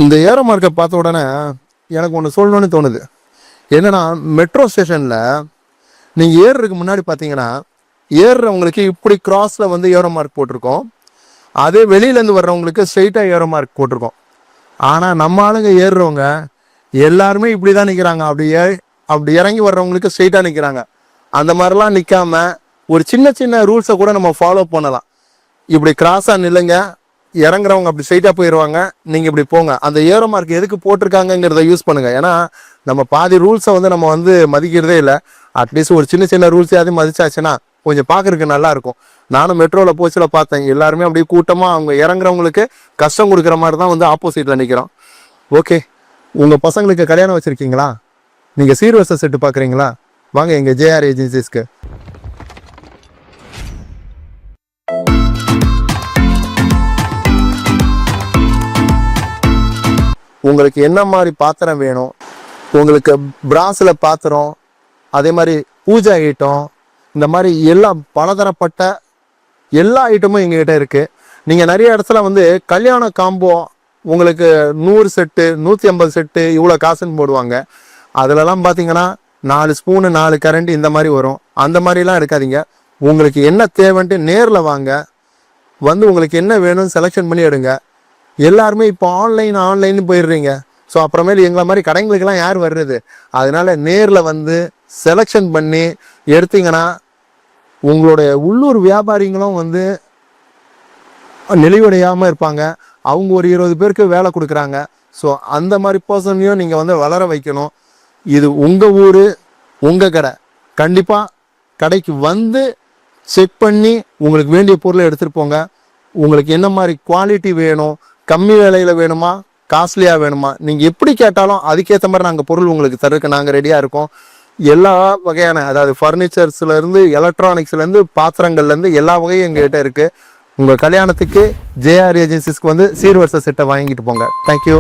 இந்த ஏரோ மார்க்கை பார்த்த உடனே எனக்கு ஒன்று சொல்லணும்னு தோணுது. என்னன்னா, மெட்ரோ ஸ்டேஷனில் நீங்கள் ஏறுறதுக்கு முன்னாடி பார்த்தீங்கன்னா, ஏறுறவங்களுக்கு இப்படி கிராஸில் வந்து ஏரோ மார்க் போட்டிருக்கோம். அதே வெளியிலேருந்து வர்றவங்களுக்கு ஸ்ட்ரெயிட்டாக ஏரோ மார்க் போட்டிருக்கோம். ஆனால் நம்ம ஆளுங்க ஏறுறவங்க எல்லாருமே இப்படி தான் நிற்கிறாங்க. அப்படி இறங்கி வர்றவங்களுக்கு ஸ்ட்ரெயிட்டாக நிற்கிறாங்க. அந்த மாதிரிலாம் நிற்காம ஒரு சின்ன சின்ன ரூல்ஸை கூட நம்ம ஃபாலோ பண்ணலாம். இப்படி கிராஸாக நில்லுங்க, இறங்குறவங்க அப்படி ஸ்ட்ரைட்டாக போயிடுவாங்க, நீங்கள் இப்படி போங்க. அந்த ஏரோ மார்க் எதுக்கு போட்டிருக்காங்கிறத யூஸ் பண்ணுங்கள். ஏன்னா நம்ம பாதி ரூல்ஸை வந்து நம்ம வந்து மதிக்கிறதே இல்லை. அட்லீஸ்ட் ஒரு சின்ன சின்ன ரூல்ஸையாவது மதிச்சாச்சுன்னா கொஞ்சம் பார்க்குறதுக்கு நல்லாயிருக்கும். நானும் மெட்ரோவில் போச்சில் பார்த்தேன், எல்லாருமே அப்படியே கூட்டமாக அவங்க இறங்குறவங்களுக்கு கஷ்டம் கொடுக்குற மாதிரி தான் வந்து ஆப்போசிட்டில் நிற்கிறோம். ஓகே, உங்கள் பசங்களுக்கு கல்யாணம் வச்சுருக்கீங்களா? நீங்கள் சீர்வரிசை செட்டு பார்க்குறீங்களா? வாங்க எங்கள் ஜேஆர் ஏஜென்சிஸ்க்கு. உங்களுக்கு என்ன மாதிரி பாத்திரம் வேணும், உங்களுக்கு பிராஸில் பாத்திரம், அதே மாதிரி பூஜை ஐட்டம், இந்த மாதிரி எல்லாம் பலதரப்பட்ட எல்லா ஐட்டமும் எங்ககிட்ட இருக்குது. நீங்கள் நிறைய இடத்துல வந்து கல்யாண காம்போ உங்களுக்கு 100 செட்டு 150 செட்டு இவ்வளோ காசுன்னு போடுவாங்க. அதிலலாம் பார்த்தீங்கன்னா 4 ஸ்பூனு 4 கரண்டி இந்த மாதிரி வரும். அந்த மாதிரிலாம் எடுக்காதீங்க. உங்களுக்கு என்ன தேவைன்ட்டு நேரில் வாங்க, வந்து உங்களுக்கு என்ன வேணும்னு செலெக்ஷன் பண்ணி எடுங்க. எல்லாருமே இப்போ ஆன்லைன் போயிடுறீங்க. ஸோ அப்புறமேல எங்களை மாதிரி கடைங்களுக்கெல்லாம் யார் வர்றது? அதனால நேரில் வந்து செலெக்ஷன் பண்ணி எடுத்தீங்கன்னா உங்களுடைய உள்ளூர் வியாபாரிகளும் வந்து நெளிவடையாமல் இருப்பாங்க. அவங்க ஒரு 20 பேருக்கு வேலை கொடுக்குறாங்க. ஸோ அந்த மாதிரி பர்சனையும் நீங்கள் வந்து வளர வைக்கணும். இது உங்கள் ஊர், உங்கள் கடை. கண்டிப்பாக கடைக்கு வந்து செக் பண்ணி உங்களுக்கு வேண்டிய பொருளை எடுத்துகிட்டு போங்க. உங்களுக்கு என்ன மாதிரி குவாலிட்டி வேணும், கம்மி விலையில் வேணுமா, காஸ்ட்லியாக வேணுமா, நீங்கள் எப்படி கேட்டாலும் அதுக்கேற்ற மாதிரி நாங்கள் பொருள் உங்களுக்கு தருக்க நாங்கள் ரெடியாக இருக்கோம். எல்லா வகையான, அதாவது ஃபர்னிச்சர்ஸ்லேருந்து எலக்ட்ரானிக்ஸ்லேருந்து பாத்திரங்கள்லேருந்து எல்லா வகையும் எங்கள்கிட்ட இருக்குது. உங்கள் கல்யாணத்துக்கு ஜேஆர் ஏஜென்சிஸ்க்கு வந்து சீர்வரிசை செட்டை வாங்கிட்டு போங்க. தேங்க்யூ.